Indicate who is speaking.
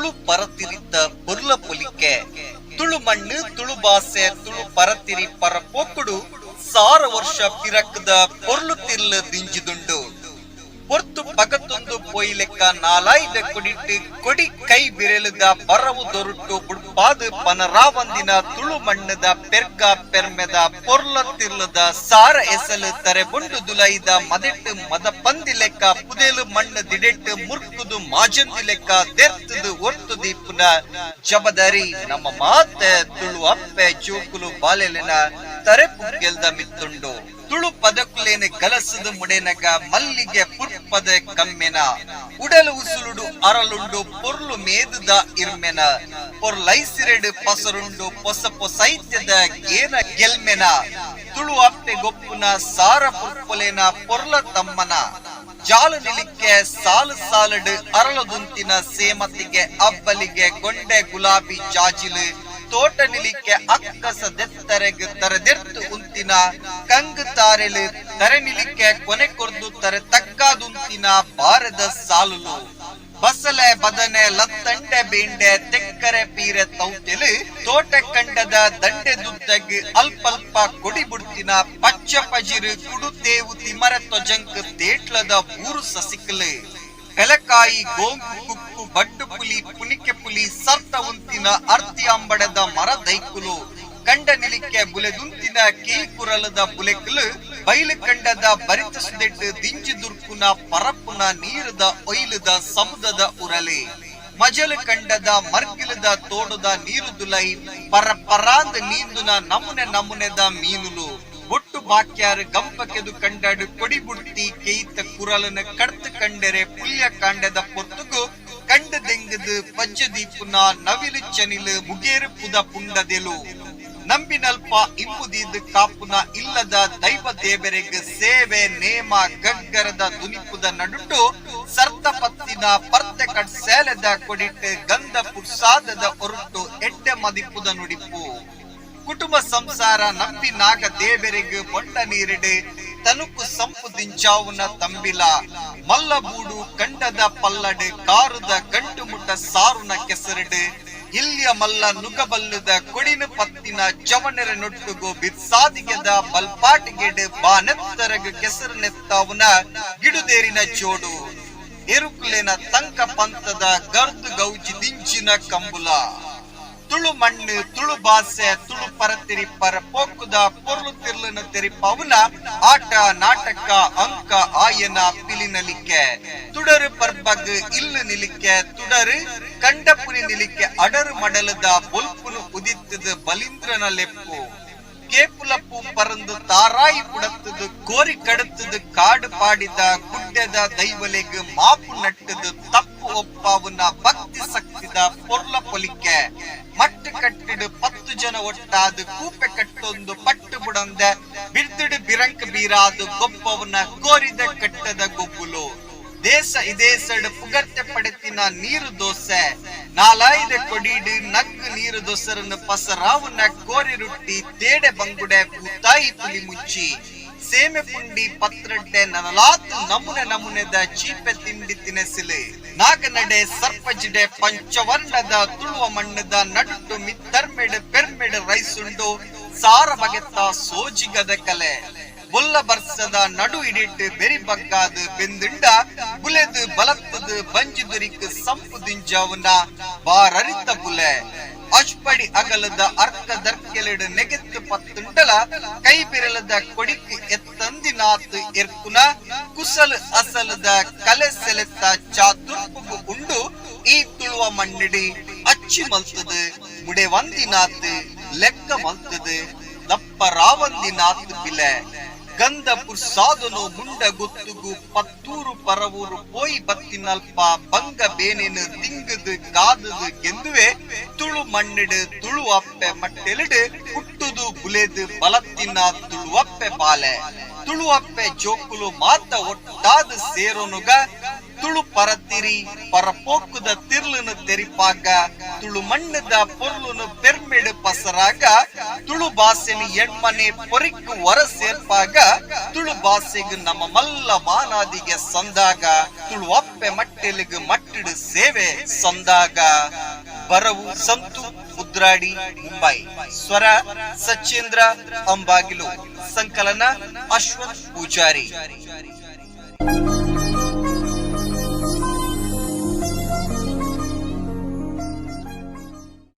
Speaker 1: ತುಳು ಪರತಿರಿತ ಪೊರ್ಲ ಪೊಲಿಕೆ ತುಳು ಮಣ್ಣು ತುಳು ಭಾಷೆ ತುಳು ಪರತಿರಿ ಪರ ಪೋಕುಡು 100 ವರ್ಷ ಪಿರಕದ ಪೊರ್ಲು ತಿರ್ಲ ದಿಂಜಿದುಂಡು ಪೊರ್ತು ಪಗತೊಂದು ಪೊಯ್ಲೆಕ್ಕ ನಾಲಾಯ್ದ ಕೊಡಿಟ್ಟು ಕೊಡಿ ಕೈ ಬಿರೆಲದ ಬರವು ದೊರುಟ್ಟು ಬುಡ್ಪಾದ ಪನರಾವಂದಿನ ತುಳು ಮಣ್ಣದ ಪೆರ್ಕ ಪೆರ್ಮೆದ ಪೊರ್ಲ ತಿರ್ಲದ ಸಾರ ಎಸಲು ತರೆ ಬುಂಡು ದುಲೈದ ಮದೆಟ್ಟು ಮದ ಪಂದಿ ಲೆಕ್ಕ ಪುದೇಲು ಮಣ್ಣು ದಿಡೆಟ್ಟು ಮುರ್ಕುದು ಮಾಜಂದಿ ಲೆಕ್ಕ ದೆರ್ತದು ಒರ್ತುದಿ ಪುನ ಜಬದರಿ ನಮ್ಮ ಮಾತೆ ತುಳು ಅಪ್ಪೆ ಜೋಕುಲು ಬಾಲೆಲೆನ ತರೆ ಪುಗ್ಗೆಲ್ದ ಮಿತ್ತುಂಡು ತುಳು ಪದಕುಲೇನೆ ಗಲಸದ ಮುಡೆನಗ ಮಲ್ಲಿಗೆ ಪುರ್ಪದ ಕಮ್ಮೆನ ಉಡಲು ಉಸುಳುಡು ಅರಲುಂಡು ಪೊರ್ಲು ಮೇದುದ ಇರ್ಮೆನ ಪೊರ್ಲೈಸಿರೆಡು ಪಸರುಂಡು ಪೊಸ ಪೊಸೈತ್ಯದ ಗೇನ ಗೆಲ್ಮೆನ ತುಳು ಅಪ್ಪೆ ಗೊಪ್ಪುನ ಸಾರ ಪುರ್ಪೊಲೆನ ಪೊರ್ಲ ತಮ್ಮನ ಜಾಲು ನಿಲಿಕ್ಕೆ ಸಾಲು ಸಾಲಡು ಅರಳದುಂತಿನ ಸೇಮತಿಗೆ ಅಬ್ಬಲಿಗೆ ಗೊಂಡೆ ಗುಲಾಬಿ ಜಾಜಿಲು ತೋಟ ನಿಲಿಕ್ಕೆ ಅಕ್ಕಸ ದೆತ್ತರೆಗ್ ತರದೆರ್ತು ಉಂತಿನ ಕಂಗ್ ತಾರೆಲು ತರೆ ನಿಲಿಕ್ಕೆ ಕೊನೆ ಕೊರ್ದು ತರೆ ತಕ್ಕಾದುಂತಿನ ಬಾರದ ಸಾಲುಲು ಬಸಲೆ ಬದನೆ ಲತ್ತಂಡೆ ಬೇಂಡೆ ತೆಕ್ಕರೆ ಪೀರೆ ತೌತೆಲು ತೋಟ ಕಂಡದ ದಂಡೆ ದುದ್ದಗ್ ಅಲ್ಪಲ್ಪ ಕೊಡಿ ಬುಡ್ತಿನ ಪಚ್ಚ ಪಜಿರು ಕುಡುತೇವು ತಿಮರ ತೊಜಂಕ್ ತೇಟ್ಲದ ಬೂರು ಸಸಿಕಲು ಎಲಕಾಯಿ ಗೋಂಗು ಕುಕ್ಕು ಬಡ್ಡು ಪುಲಿ ಪುನಿಕೆ ಪುಲಿ ಸರ್ತ ಉಂತಿನ ಅರ್ತಿ ಅಂಬಡದ ಮರ ದೈಕುಲು ಕಂಡ ನಿಲಿಕ್ಕೆ ಬುಲೆದುಂತಿನ ಕೀಕುರಲದ ಬುಲೆಕಲು ಬೈಲು ಕಂಡದ ಬರಿತ ಸುದೆಟ್ಟು ದಿಂಜಿ ದುರ್ಪುನ ಪರಪುನ ನೀರದ ಒಯ್ಲದ ಸಮುದದ ಉರಲೆ ಮಜಲು ಕಂಡದ ಮರ್ಗಿಲದ ತೋಡದ ನೀರು ದುಲೈ ಪರ ಪರಾಂದ ನೀಂದುನ ನಮುನೆ ನಮುನೆದ ಮೀನುಲು ಒಟ್ಟು ಬಾಕ್ಯಾರು ಗಂಪಕೆದು ಕಂಡಾಡು ಕೊಡಿ ಬುಡ್ತಿ ಕೇಯ್ತ ಕುರಲನ ಕಡ್ತು ಕಂಡರೆ ಪುಲ್ಯ ಕಾಂಡದ ಪೊರ್ತುಗು ಕಂಡ ದೆಂಗದು ಪಜ್ಜದೀಪುನ ನವಿಲು ಚನಿಲು ಮುಗೇರು ಪುದ ಪುಂಡದೆಲು ನಂಬಿನಲ್ಪ ಇಂಬುದಿದ್ದು ಕಾಪುನ ಇಲ್ಲದ ದೈವ ದೇವರೆಗೆ ಸೇವೆ ನೇಮ ಗಗ್ಗರದ ದುನಿಪುದ ನಡುಟು ಸರ್ತ ಪತ್ತಿನ ಪರ್ತೆ ಕಟ್ ಸೇಲೆದ ಕೊಡಿಟ್ಟು ಗಂಧ ಪುರ್ಸಾದದ ಹೊರಟು ಎಡ್ಡೆ ಮದಿಪುದ ನುಡಿಪು ಕುಟುಂಬ ಸಂಸಾರ ನಂಬಿ ನಾಗ ದೇವರೆಗೆ ಬೊಂಡ ನೀರಿಡೆ ತನುಕು ಸಂಪು ದಿಂಚಾವುನ ತಂಬಿಲ ಮಲ್ಲಬೂಡು ಕಂಡದ ಪಲ್ಲಡೆ ಕಾರುದ ಗಂಟು ಮುಟ್ಟ ಸಾರುನ ಕೆಸರಡೆ ಇಲ್ಲಿಯ ಮಲ್ಲ ನುಗಬಲ್ಲದ ಕೊಡಿನ ಪತ್ತಿನ ಜವನೆರ ನೊಟ್ಟುಗೋ ಬಿತ್ಸಾದಿಗೆದ ಬಲ್ಪಾಟಿಗೆಡೆ ಬಾನೆತ್ತರಗ ಕೆಸರು ನೆತ್ತಾವುನ ಗಿಡುದೇರಿನ ಚೋಡು ಎರುಕುಲೆನ ತಂಕ ಪಂತದ ಗರ್ದು ಗೌಜಿ ದಿಂಚಿನ ಕಂಬುಲ ತುಳು ಮಣ್ಣು ತುಳು ಭಾಷೆ ತುಳು ಪರತಿರಿ ಪರ ಪೋಕುದ ಪೊರ್ಲು ತಿರ್ಲನ ತೆರಿಪವುನ ಆಟ ನಾಟಕ ಅಂಕ ಆಯನ ಪಿಲಿನಲಿಕ್ಕೆ ತುಡರು ಪರ್ಬಗ್ ಇಲ್ಲು ನಿಲಿಕ್ಕೆ ತುಡರು ಕಂಡಪುರಿ ನಿಲಿಕ್ಕೆ ಅಡರು ಮಡಲದ ಬೊಲ್ಪುನು ಉದಿತ್ತದ ಬಲಿಂದ್ರನ ಲೆಪ್ಪು ಕೇಪುಲಪ್ಪು ಪರಂದು ತಾರಾಯಿ ಪುಡತ್ತದು ಕೋರಿ ಕಡತ್ತದು ಕಾಡು ಪಾಡಿದ ಗುಡ್ಡೆದ ದೈವಲೆಗ್ ಮಾಪು ನಟ್ಟದು ತಪ್ಪು ಒಪ್ಪವುನ ಭಕ್ತಿ ಸಕ್ತಿದ ಪೊರ್ಲ ಪೊಲಿಕೆ ಮಟ್ಟು ಕಟ್ಟಿಡು 10 ಜನ ಒಟ್ಟಾದು ಕೂಪೆ ಕಟ್ಟೊಂದು ಪಟ್ಟು ಬುಡಂದೆ ಬಿರ್ದಿಡು ಬಿರಂಕ ಬೀರಾದು ಗೊಬ್ಬವನ ಕೋರಿದ ಕಟ್ಟದ ಗೊಬ್ಬುಲು ದೇಶ ಇದೇಸಡು ಪುಗರ್ತೆ ಪಡೆತಿನ ನೀರು ದೋಸೆ ನಾಲಾಯ್ದ ಕೊಡಿಡು ನಗ್ಗು ನೀರು ದೋಸರನ್ನು ಪಸರಾವುನ ಕೋರಿ ರೊಟ್ಟಿ ತೇಡೆ ಬಂಗುಡೆ ಭೂತಾಯಿ ಪುಲಿ ಮುಚ್ಚಿ ಸೇಮೆ ಪುಂಡಿ ಪತ್ರಡ್ಡೆ ನನಲಾತು ನಮುನೆ ನಮುನೆದ ಚೀಪೆ ತಿಂಡಿ ತಿನಸಿಲು ನಾಗನಡೆ ಸರ್ಪಜಿಡೆ ಪಂಚವರ್ಣದ ತುಳುವ ಮಣ್ಣದ ನಡುಟು ಮಿತ್ತರ್ಮೆಡು ಪೆರ್ಮೆಡು ರೈಸುಂಡು ಸಾರ ಬಗೆತ್ತ ಸೋಜಿಗದ ಕಲೆ ಬೊಲ್ಲ ಬರ್ಸದ ನಡು ಇಡಿಟ್ಟು ಬೆರಿ ಬಗ್ಗಾದು ಬೆಂದುಂಡ ಬುಲೆದು ಬಲತ್ತದು ಬಂಜುದುರಿಕ್ ಸಂಪು ದಿಂಜಾವುನ ಬಾರರಿತ ಬುಲೆ ಅಷ್ಪಡಿ ಅಗಲದ ಅರ್ಕ ದರ್ಕೆಲೆಡು ನೆಗೆತ್ತು ಪತ್ತುಂಡಲ ಕೈ ಬಿರಲದ ಕೊಡಿಕ್ ಎತ್ತಂದಿನಾತು ಎರ್ಕುನ ಕುಸಲು ಅಸಲದ ಕಲೆ ಸೆಲೆತ್ತ ಚಾತುರ್ಪುಗು ಉಂಡು ಈ ತುಳುವ ಮಣ್ಣಿಡಿ ಅಚ್ಚಿ ಮಲ್ತದು ಮುಡೆ ಒಂದಿನಾತು ಲೆಕ್ಕ ಮಲ್ತದು ದಪ್ಪ ರಾವಂದಿನಾತು ಬಿಲೆ ಗಂಧ ಪುರ್ಸಾದನು ಮುಂಡ ಗೊತ್ತುಗು ಪತ್ತೂರು ಪರವೂರು ಪೋಯಿ ಬತ್ತಿನಲ್ಪ ಬಂಗ ಬೇನೆನು ತಿಂಗದು ಕಾದದು ಗೆಂದುವೆ ತುಳು ಮಣ್ಣಿಡು ತುಳು ಅಪ್ಪೆ ಮಟ್ಟೆಲಿಡು ಹುಟ್ಟುದು ಬುಲೆದು ಬಲತ್ತಿನ ತುಳು ಅಪ್ಪೆ ಬಾಲೆ ತುಳು ಅಪ್ಪೆ ಜೋಕುಲು ಮಾತ ಒಟ್ಟಾದ ಸೇರೋನುಗ ತುಳು ಪರತಿರಿ ಪರಪೋಕ್ಕುದ ತಿರ್ಲುನು ತೆರಿಪಾಗ ತುಳು ಮಣ್ಣದ ಪೊರ್ಲುನು ಪೆರ್ಮೆಡು ಪಸರಾಗ ತುಳು ಭಾಷೆನು ಎಣ್ಮನೆ ಪೊರಿಕ್ಕು ಹೊರ ಸೇರ್ಪಾಗ ತುಳು ಭಾಷೆಗು ನಮ್ಮ ಮಲ್ಲ ಮಾನಾದಿಗೆ ಸಂದಾಗ ತುಳು ಅಪ್ಪೆ ಮಟ್ಟೆಲಿಗು ಮಟ್ಟಿಡು ಸೇವೆ ಸಂದಾಗ. ಬರವು ಸಂತು ಮುದ್ರಾಡಿ ಮುಂಬೈ. ಸ್ವರ ಸಚೇಂದ್ರ ಅಂಬಾಗಿಲು. ಸಂಕಲನ ಅಶ್ವಥ್ ಪೂಜಾರಿ.